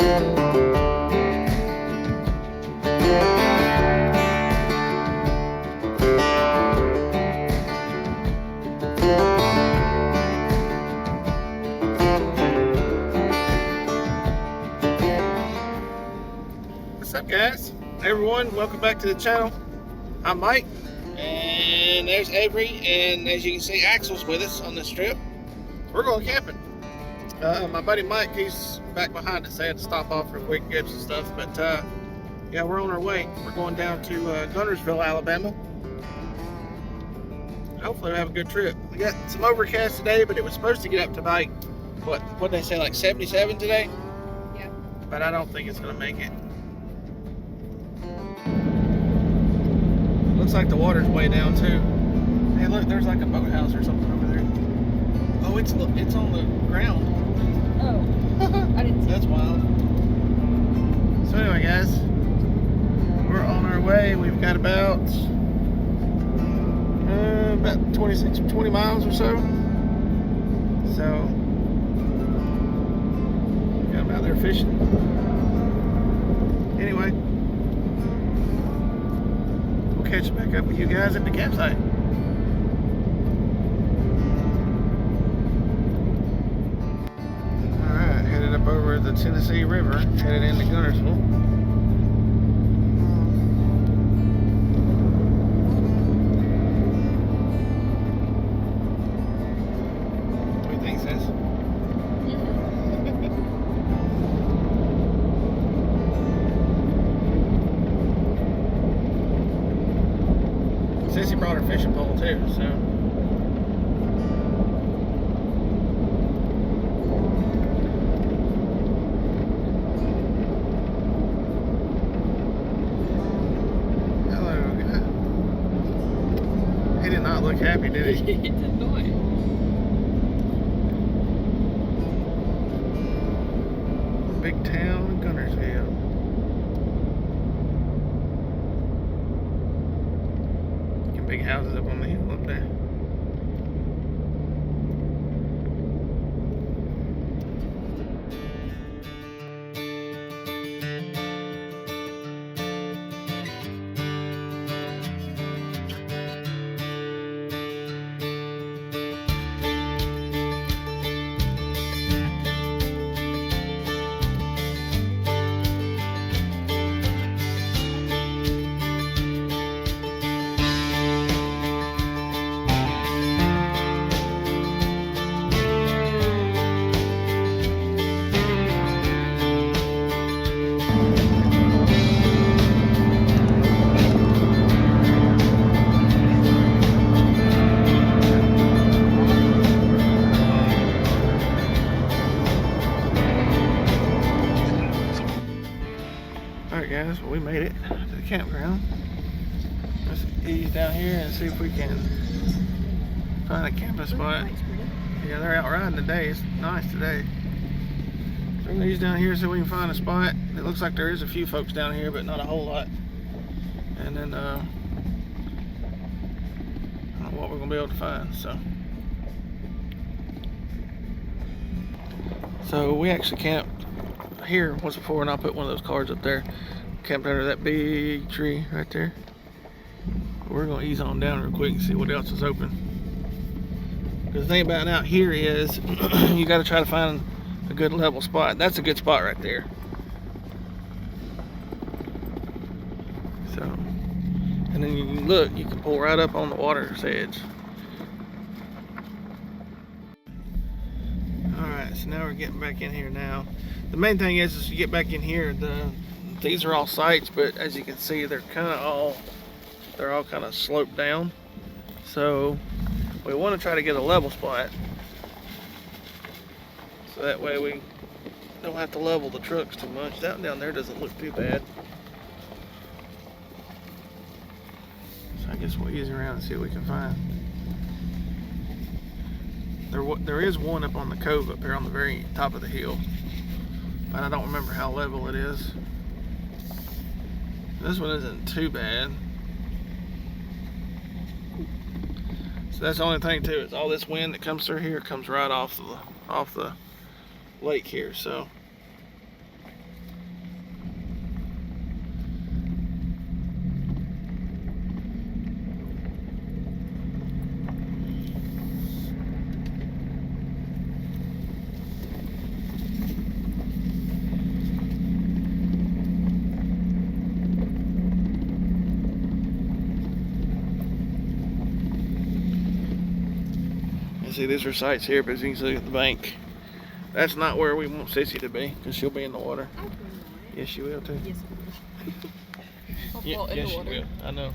What's up, guys? Hey everyone, welcome back to the channel. I'm Mike, and there's Avery, and as you can see, Axel's with us on this trip. We're going camping. My buddy Mike, he's back behind us. I had to stop off real quick, get some stuff, but yeah, we're on our way. We're going down to Guntersville, Alabama. Hopefully, we'll have a good trip. We got some overcast today, but it was supposed to get up to like what they say, like 77 today. Yeah. But I don't think it's gonna make it. Looks like the water's way down too. Hey, look, there's like a boathouse or something over there. Oh, it's on the ground. Oh, I didn't see. That's wild. So anyway, guys, we're on our way. We've got about 20 miles or so. So got them out there fishing. Anyway, we'll catch back up with you guys at the campsite. Alright, headed up over the Tennessee River, headed into Guntersville. What do you think, sis? Sissy brought her fishing pole too, so. Hello, guy. He did not look happy, did he? It's annoying. Big town, Guntersville. Big houses up on the hill up there. Alright guys, well, we made it to the campground. Let's ease down here and see if we can find a camping spot. Yeah, they're out riding today. It's nice today. So we're gonna ease down here so we can find a spot. It looks like there is a few folks down here, but not a whole lot. And then I don't know what we're gonna be able to find. So we actually camped here once before, and I'll put one of those cards up there. Camped under that big tree right there. We're gonna ease on down real quick and see what else is open. Because the thing about out here is you got to try to find a good level spot. That's a good spot right there. So, and then you look, you can pull right up on the water's edge. Alright, so now we're getting back in here now. The main thing is you get back in here, these are all sites, but as you can see, they're all kind of sloped down. So we want to try to get a level spot, so that way we don't have to level the trucks too much. That down there doesn't look too bad. So I guess we'll ease around and see what we can find. There is one up on the cove up there on the very top of the hill, but I don't remember how level it is. This one isn't too bad. So that's the only thing too, is all this wind that comes through here comes right off the lake here. So You see, these are sites here, but as you can see at the bank, that's not where we want Sissy to be, because she'll be in the water. Yes, she will too. Yes. Yes, she will. I know.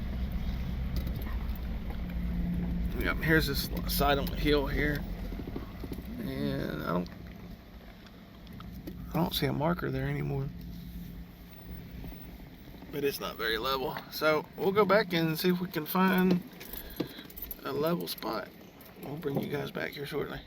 Yep, here's this side on the hill here, and I don't see a marker there anymore, but it's not very level. So we'll go back and see if we can find a level spot. We'll bring you guys back here shortly.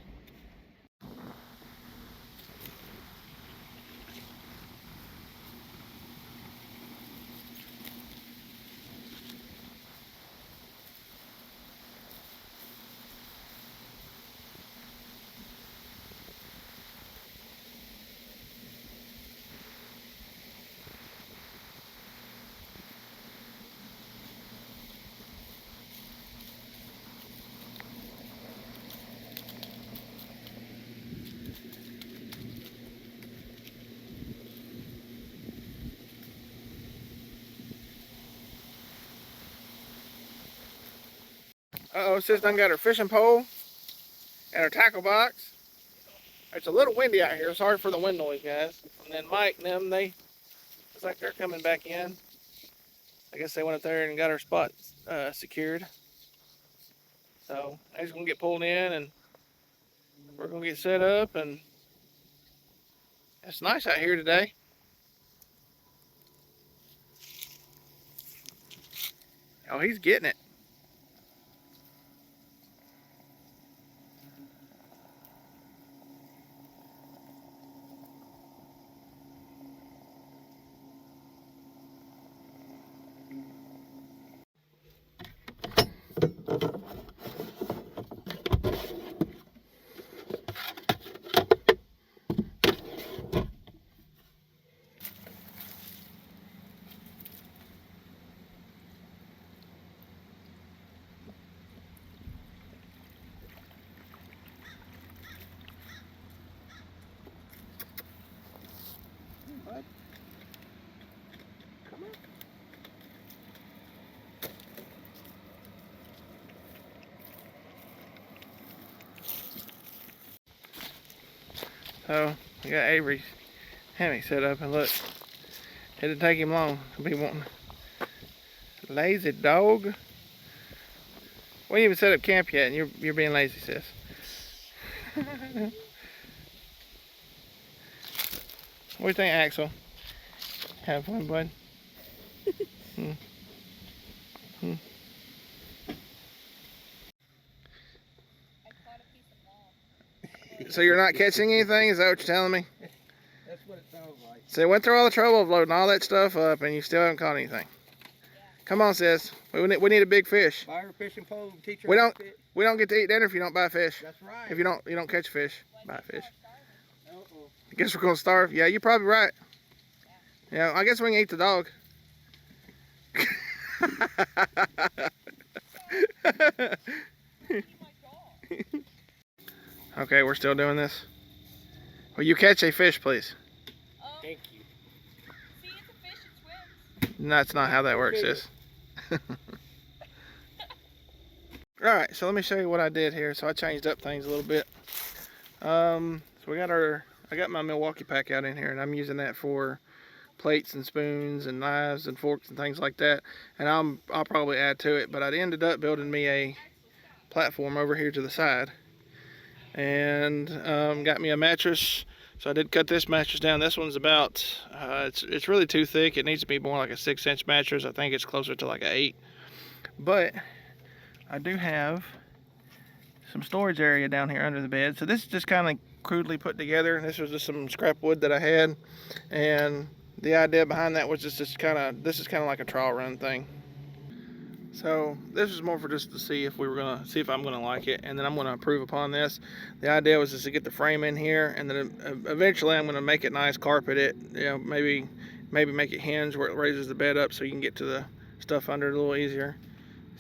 Uh-oh, sis done got her fishing pole and her tackle box. It's a little windy out here. Sorry for the wind noise, guys. And then Mike and them, it's like they're coming back in. I guess they went up there and got our spot secured. So they're just gonna get pulled in and we're gonna get set up, and it's nice out here today. Oh, he's getting it. So we got Avery's hammock set up, and look, it didn't take him long to be wanting. Lazy dog. We ain't even set up camp yet, and you're being lazy, sis. What do you think, Axel? Have fun, bud. Hmm. Hmm. So you're not catching anything? Is that what you're telling me? That's what it sounds like. So you went through all the trouble of loading all that stuff up, and you still haven't caught anything. Come on, sis. We need a big fish. Buy her a fishing pole and teach her We how don't to fish. we don't get to eat dinner if you don't buy fish. That's right. If you don't catch fish, buy fish. Uh-oh. I guess we're gonna starve. Yeah, you're probably right. Yeah, I guess we can eat the dog. Okay, we're still doing this. Will you catch a fish, please? Thank you. See, it's a fish, it swims. That's not how that works, sis. Alright, so let me show you what I did here. So I changed up things a little bit. So I got my Milwaukee pack out in here, and I'm using that for plates and spoons and knives and forks and things like that. And I'll probably add to it, but I ended up building me a platform over here to the side, and got me a mattress. So I did cut this mattress down. This one's about it's really too thick. It needs to be more like a 6-inch mattress. I think it's closer to like an 8. But I do have some storage area down here under the bed. So this is just kind of crudely put together. This was just some scrap wood that I had, and the idea behind that was this is kind of like a trial run thing. So this is more for just to see if I'm gonna like it, and then I'm gonna improve upon this. The idea was just to get the frame in here, and then eventually I'm gonna make it nice, carpet it, you know, maybe make it hinge where it raises the bed up so you can get to the stuff under it a little easier.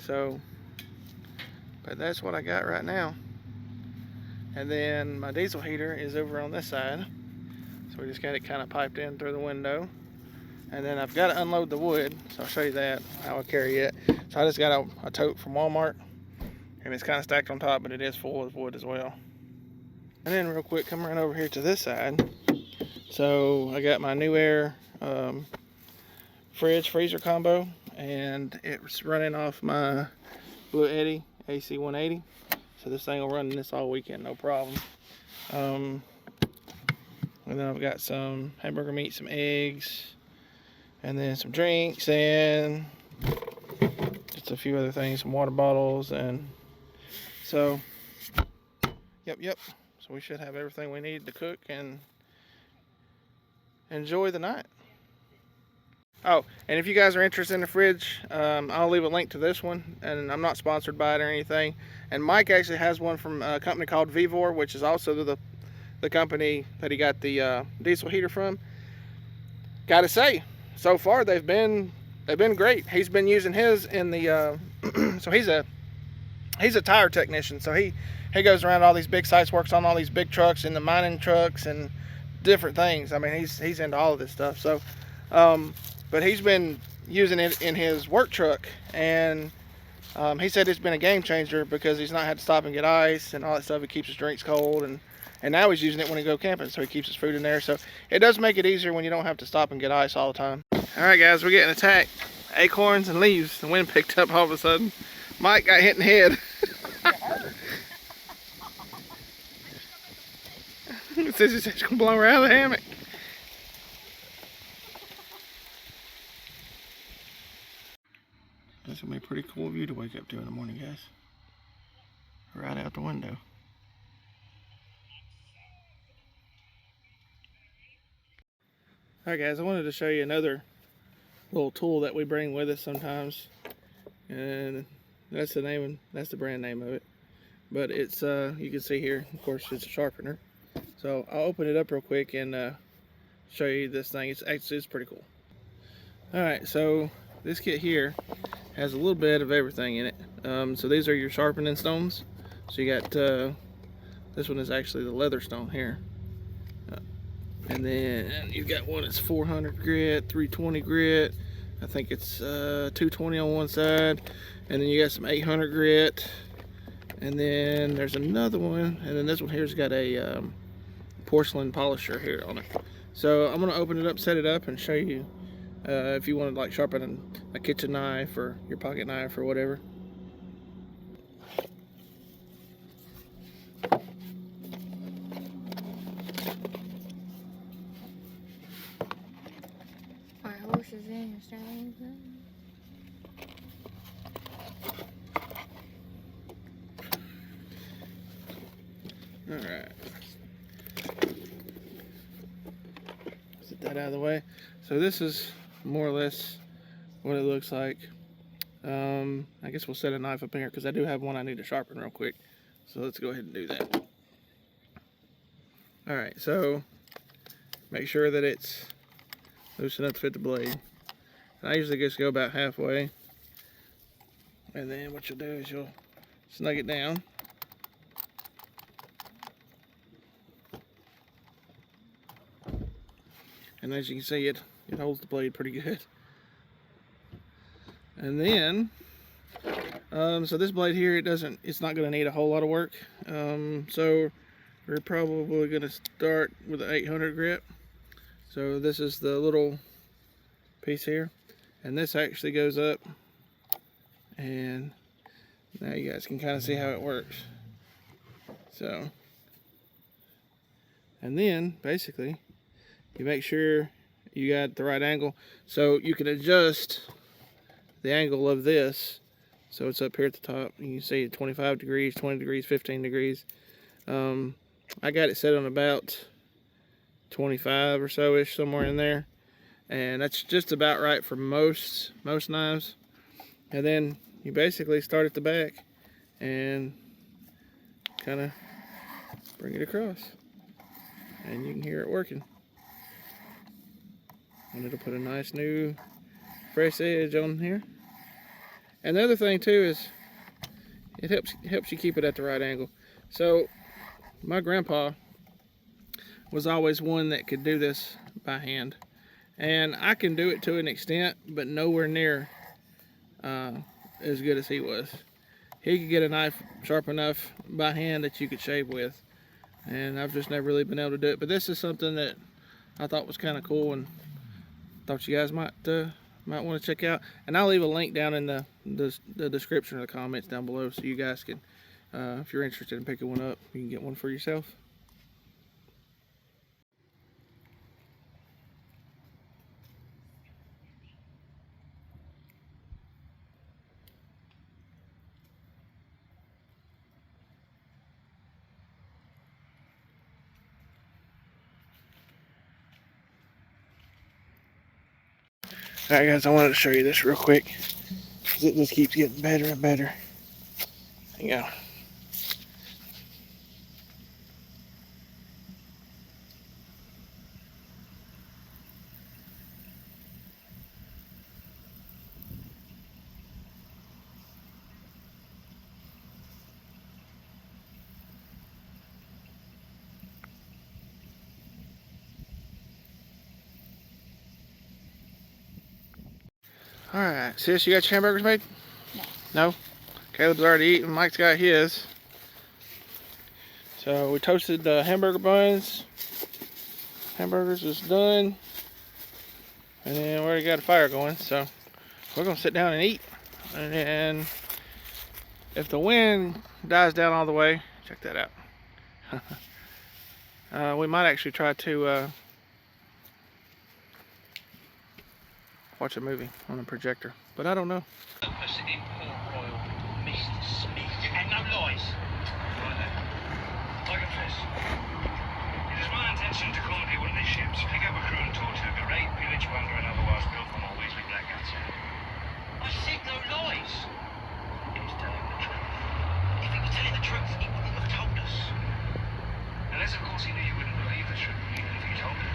So, but that's what I got right now. And then my diesel heater is over on this side, so we just got it kind of piped in through the window. And then I've got to unload the wood, so I'll show you that, how I carry it. So I just got a tote from Walmart. and it's kind of stacked on top, but it is full of wood as well. And then real quick, come right over here to this side. So I got my New Air freezer combo, and it's running off my Blue Eddy AC 180. So this thing will run this all weekend, no problem. And then I've got some hamburger meat, some eggs, and then some drinks, and just a few other things, some water bottles, and so, yep. So we should have everything we need to cook and enjoy the night. Oh, and if you guys are interested in the fridge, I'll leave a link to this one, and I'm not sponsored by it or anything. And Mike actually has one from a company called Vivor, which is also the company that he got the diesel heater from. Gotta say, so far they've been great. He's been using his in the so he's a tire technician, so he goes around all these big sites, works on all these big trucks and the mining trucks and different things. I mean, he's into all of this stuff. So but he's been using it in his work truck, and he said it's been a game changer because he's not had to stop and get ice and all that stuff. It keeps his drinks cold, and now he's using it when he go camping, so he keeps his food in there. So it does make it easier when you don't have to stop and get ice all the time. All right, guys, we're getting attacked. Acorns and leaves. The wind picked up all of a sudden. Mike got hit in the head. It says it's gonna blow her out of the hammock. That's gonna be a pretty cool view to wake up to in the morning, guys. Right out the window. Alright guys, I wanted to show you another little tool that we bring with us sometimes. And that's the brand name of it. But it's you can see here, of course, it's a sharpener. So I'll open it up real quick and show you this thing. It's pretty cool. Alright, so this kit here has a little bit of everything in it. So these are your sharpening stones. So you got this one is actually the leather stone here. And then you've got one that's 400 grit, 320 grit. I think it's 220 on one side. And then you got some 800 grit. And then there's another one. And then this one here's got a porcelain polisher here on it. So I'm gonna open it up, set it up, and show you if you want to like sharpen a kitchen knife or your pocket knife or whatever. Our horse is in your same thing. Alright. Set that out of the way. So this is more or less what it looks like. I guess we'll set a knife up in here because I do have one I need to sharpen real quick. So let's go ahead and do that. Alright, so make sure that it's loose enough to fit the blade. And I usually just go about halfway. And then what you'll do is you'll snug it down. And as you can see, it holds the blade pretty good. And then, so this blade here, it's not going to need a whole lot of work. So we're probably going to start with the 800 grit. So this is the little piece here, and this actually goes up. And now you guys can kind of see how it works. So, and then basically, you make sure you got the right angle. So you can adjust the angle of this. So it's up here at the top. You can see 25 degrees, 20 degrees, 15 degrees. I got it set on about 25 or so-ish, somewhere in there. And that's just about right for most knives. And then you basically start at the back and kind of bring it across. And you can hear it working. And it'll put a nice new fresh edge on here. And the other thing too is it helps you keep it at the right angle. So my grandpa was always one that could do this by hand, and I can do it to an extent, but nowhere near as good as he was. he could get a knife sharp enough by hand that you could shave with. And I've just never really been able to do it. But this is something that I thought was kind of cool, and thought you guys might want to check out. And I'll leave a link down in the description or the comments down below, so you guys can, if you're interested in picking one up, you can get one for yourself. Alright guys, I wanted to show you this real quick, because it just keeps getting better and better. There you go. Alright, sis, you got your hamburgers made? No. No? Caleb's already eaten, Mike's got his. So we toasted the hamburger buns. Hamburgers is done. And then we already got a fire going, so we're gonna sit down and eat. And then if the wind dies down all the way, check that out. We might actually try to watch a movie on a projector, but I don't know. Purpose in Port Royal, Mr. Smith, and no lies. Right then. I confess. It is my intention to commandeer one of these ships, pick up a crew and torture, berate, pillage, plunder, and otherwise build from all Weasley blackguards. I said no lies. He was telling the truth. If he was telling the truth, he wouldn't have told us. Unless, of course, he knew you wouldn't believe the truth, even if he told it.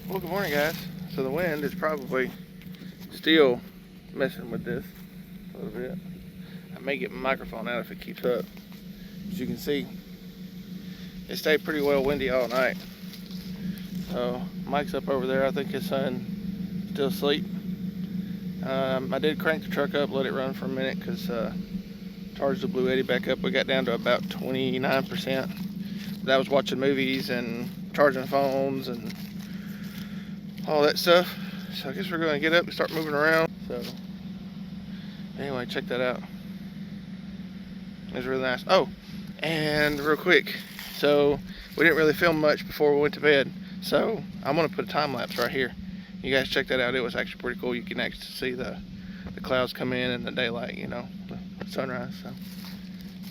Well, good morning, guys. So the wind is probably still messing with this a little bit. I may get my microphone out if it keeps up. As you can see, it stayed pretty well windy all night. So Mike's up over there. I think his son still asleep. I did crank the truck up, let it run for a minute, because charged the Blue 80 back up. We got down to about 29%. That was watching movies and charging phones and all that stuff. So I guess we're going to get up and start moving around. So anyway, check that out. It's really nice. Oh, and real quick, so we didn't really film much before we went to bed, so I'm going to put a time lapse right here. You guys check that out. It was actually pretty cool. You can actually see the clouds come in and the daylight, you know, the sunrise. So,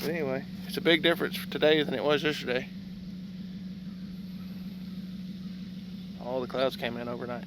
but anyway, it's a big difference today than it was yesterday. All the clouds came in overnight.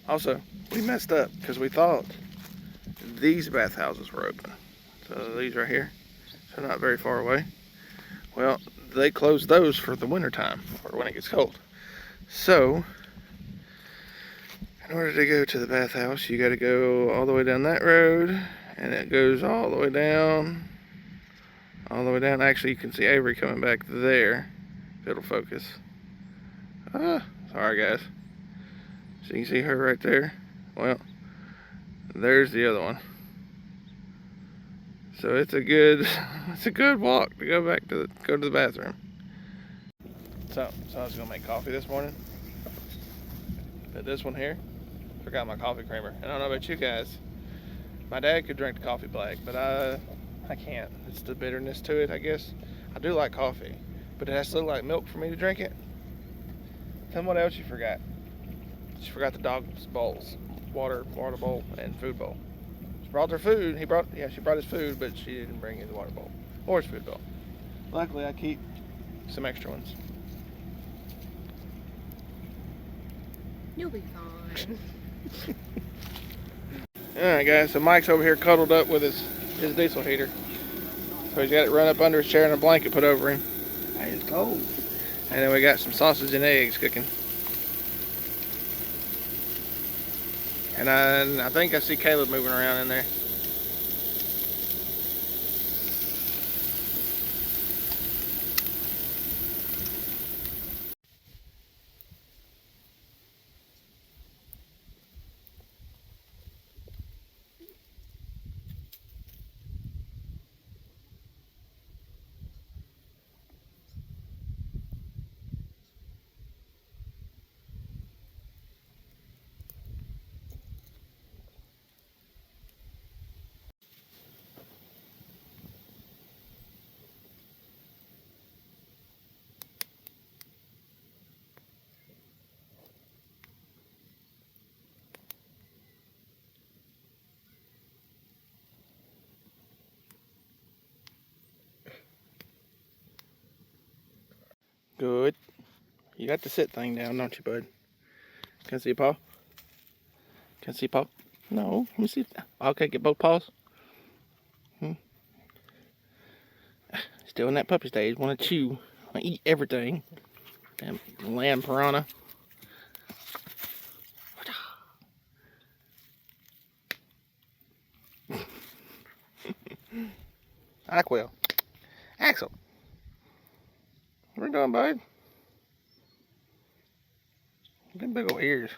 Also, we messed up because we thought these bathhouses were open. So these right here, so not very far away. Well, they close those for the winter time or when it gets cold. So, in order to go to the bathhouse, you got to go all the way down that road, and it goes all the way down. All the way down. Actually, you can see Avery coming back there. If it'll focus. Sorry guys. So you can see her right there. Well, there's the other one. So it's a good walk to go to the bathroom. So I was gonna make coffee this morning. But this one here, forgot my coffee creamer. I don't know about you guys. My dad could drink the coffee black, but I can't. It's the bitterness to it, I guess. I do like coffee, but it has to look like milk for me to drink it. Tell me what else you forgot. She forgot the dog's bowls, water bowl and food bowl. She brought their food. She brought his food, but she didn't bring his water bowl or his food bowl. Luckily, I keep some extra ones. You'll be fine. Alright guys, so Mike's over here cuddled up with his diesel heater. So he's got it run up under his chair and a blanket put over him. Hey, it's cold. And then we got some sausage and eggs cooking. And I think I see Caleb moving around in there. Good. You got the sit thing down, don't you, bud? Can I see your paw? Can I see your paw? No. Let me see. Okay, get both paws. Still in that puppy stage. Want to chew. Want to eat everything. Damn land piranha. Aquil. Axel. What are you doing, bud? Them big old ears.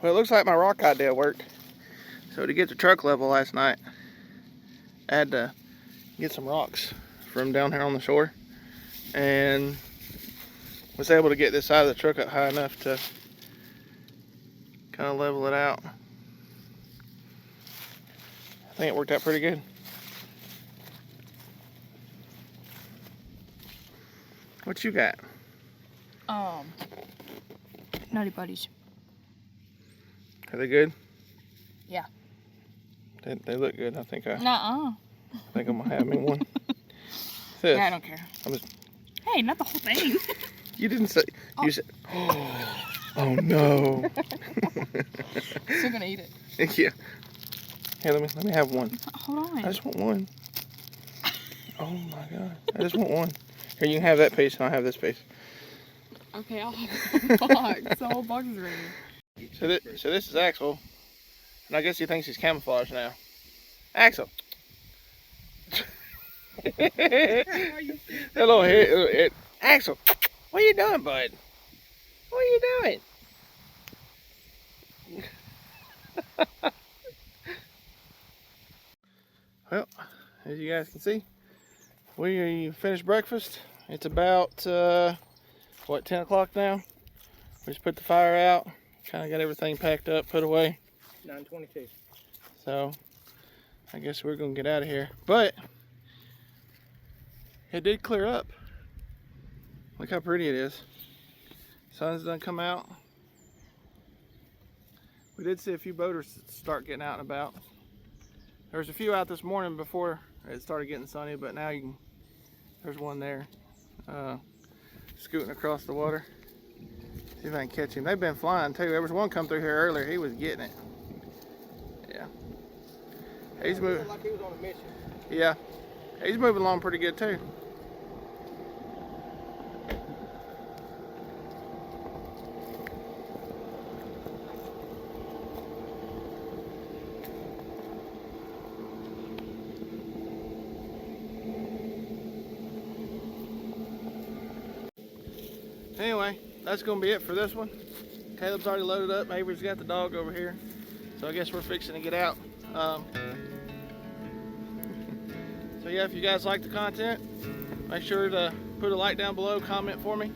Well, it looks like my rock idea worked. So to get the truck level last night, I had to get some rocks from down here on the shore, and was able to get this side of the truck up high enough to kind of level it out. I think it worked out pretty good. What you got? Nutty Buddies. Are they good? Yeah. They look good. I think I'm gonna have me one. Sis, Yeah, I don't care. Hey, not the whole thing. You didn't say. You said. Oh no. Still gonna eat it. Yeah. Hey, let me have one. Hold on. I just want one. Oh my god. I just want one. Here, you can have that piece and I'll have this piece. Okay, I'll have a box. The whole box is ready. So this is Axel. And I guess he thinks he's camouflaged now. Axel. That little head. Axel. What are you doing, bud? What are you doing? Well, as you guys can see, we finished breakfast. It's about, 10 o'clock now? We just put the fire out, kind of got everything packed up, put away. 9:22. So, I guess we're going to get out of here. But, it did clear up. Look how pretty it is. Sun's done come out. We did see a few boaters start getting out and about. There was a few out this morning before it started getting sunny, but now there's one there scooting across the water. See if I can catch him. They've been flying too. There was one come through here earlier. He was getting it. Yeah. He's moving. Like he was on a mission. Yeah. He's moving along pretty good too. Anyway, that's going to be it for this one. Caleb's already loaded up. Avery's got the dog over here. So I guess we're fixing to get out. So yeah, if you guys like the content, Make sure to put a like down below, comment for me,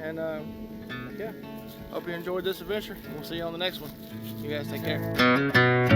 and yeah, hope you enjoyed this adventure. We'll see you on the next one. You guys take care.